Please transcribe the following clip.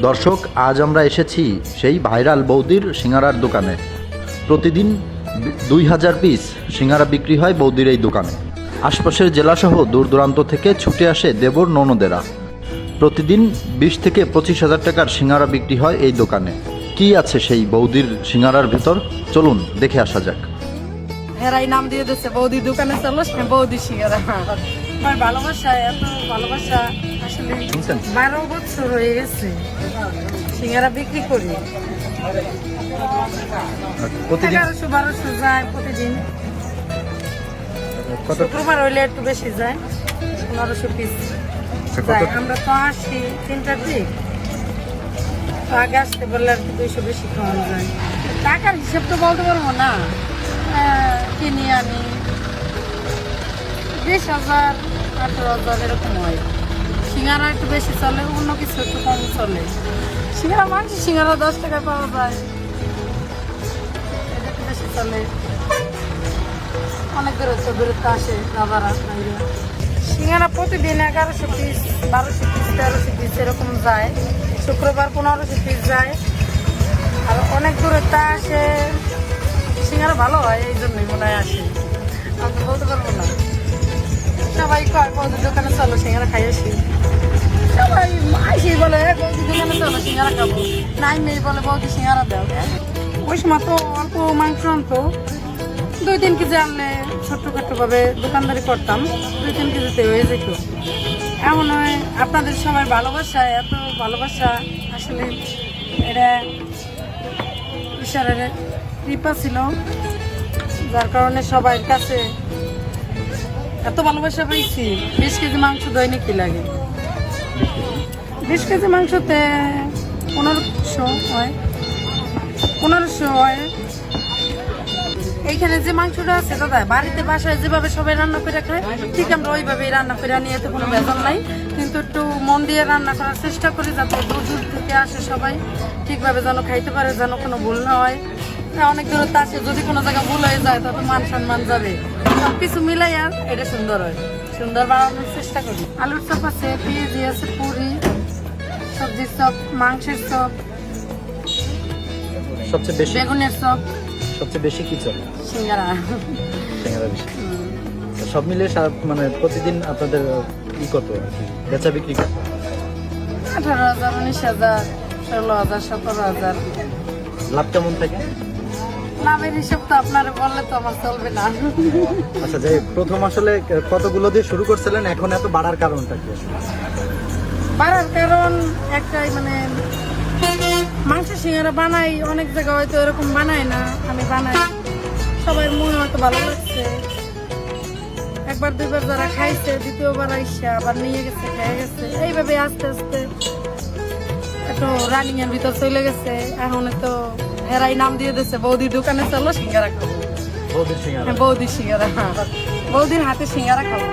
দর্শক, আজ আমরা এসেছি সেই ভাইরাল বৌদির সিঙ্গারার দোকানে। প্রতিদিন 2000 পিস সিঙ্গারা বিক্রি হয় বৌদির এই দোকানে। আশপাশের জেলাসহ দূর দূরান্ত থেকে ছুটে আসে দেবর ননদেরা। প্রতিদিন 20 থেকে 25,000 টাকার সিঙ্গারা বিক্রি হয় এই দোকানে। কি আছে সেই বৌদির সিঙ্গারার ভিতর, চলুন দেখে আসা যাক। হেরাই নাম দিয়ে দিচ্ছে বৌদির দোকানে, চলো বৌদি সিঙ্গারা। আমার ভালোবাসা, এত ভালোবাসা আসলে 12 বছর হয়ে গেছে সিঙ্গারা বিক্রি করি। 1100-1200 যায় প্রতিদিন। শুক্রবার হইলে একটু বেশি যায়, 1500 পিস যায়। আমরা তো আসি 3টার দিক, তো আগে আসতে বললে আর কি 200 বেশি খাওয়ানো যায়। টাকার হিসাব তো বলতে পারবো না, কিনি আমি 20,000, 18,000 এরকম হয়। সিঙ্গারা একটু বেশি চলে, অন্য কিছু একটু কম চলে। সিঙ্গারা মাংস সিঙ্গারা 10 টাকায় পাওয়া যায়, এটা একটু বেশি চলে। অনেক দূরত্ব আসে দাদারা। সিঙ্গারা প্রতিদিন 1100 পিস, 1200 পিস, 1300 পিস এরকম যায়। শুক্রবার 1500 পিস যায়। আর অনেক দূরত্ব আসে, সিঙ্গারা ভালো হয়, এই জন্যই মনে হয় আসে। আমি বলতে পারবো না। সবাই কয় বৌদির দোকানে চলো সিঙ্গারা খাই আসি। সবাই আসি বলে বৌদির দোকানে চলো সিঙ্গারা খাবো, নাই মেয়ে বলে বৌদি সিঙ্গারা দাও। ওই সময় তো অল্প মাংস আনতো, 2-3 কেজি আনলে ছোট্টখাট্টো ভাবে দোকানদারি করতাম, 2-3 কেজিতে হয়ে যেত। এমন হয় আপনাদের সবাই ভালোবাসা, এত ভালোবাসা আসলে এটা ঈশ্বরের কৃপা ছিল, যার কারণে সবার কাছে এত ভালোবাসা পাইছি। 20 কেজি মাংস দৈনিক কি লাগে? 20 কেজি মাংসতে 1500 হয়, 1500 হয়। এইখানে যে মাংসটা আছে দাদা, বাড়িতে বাসায় যেভাবে সবাই রান্না করে খায় ঠিক আমরা ওইভাবেই রান্না করে নিয়ে, তো কোনো ভেজাল নাই। কিন্তু একটু মন দিয়ে রান্না করার চেষ্টা করি, যাতে দূর দূর থেকে আসে সবাই ঠিকভাবে যেন খাইতে পারে, যেন কোনো ভুল না হয়। অনেক দূরত্ব আসে, যদি কোনো জায়গায় ভুল হয়ে যায় তত মান সম্মান যাবে। সব কিছু মিলাই আর এটা সুন্দর হয়, সুন্দর বানানোর চেষ্টা করি। আলুর চপ আছে, পেঁয়াজি আছে, পুরি, সবজির চপ, মাংসের চপ, সবচেয়ে বেশি বেগুনের চপ, সবচেয়ে বেশি কি চলে? সিঙ্গারা। সিঙ্গারা বেশি। সব মিলিয়ে মানে প্রতিদিন আপনাদের কত বেচা বিক্রি কত? 18,000, 19,000, 16,000, 17,000। লাভ কেমন থাকে? লাভের হিসাব তো আপনারা বললে তো আমার চলবে না। আচ্ছা, যে প্রথম আসলে কতগুলো দিয়ে শুরু করছিলেন, এখন এত বাড়ার কারণটা কি? বাড়ার কারণ একটাই, মানে মাংস সিঙ্গারা বানাই, অনেক জায়গায় হয়তো এরকম বানাই না, আমি বানাই, সবাই মনে হয়তো ভালো লাগছে। 1-2 বার যারা খাইছে, দ্বিতীয়বার আইসা আবার নিয়ে গেছে, খেয়ে গেছে। এইভাবে আস্তে আস্তে একটু রানিং এর ভিতর চলে গেছে। এখন তো হেরাই নাম দিয়ে দিচ্ছে বৌদির দোকানে চলো সিঙ্গারা খাবো। বৌদির সিঙ্গারা, বৌদির সিঙ্গারা, হ্যাঁ, বৌদির হাতে সিঙ্গারা খাবো।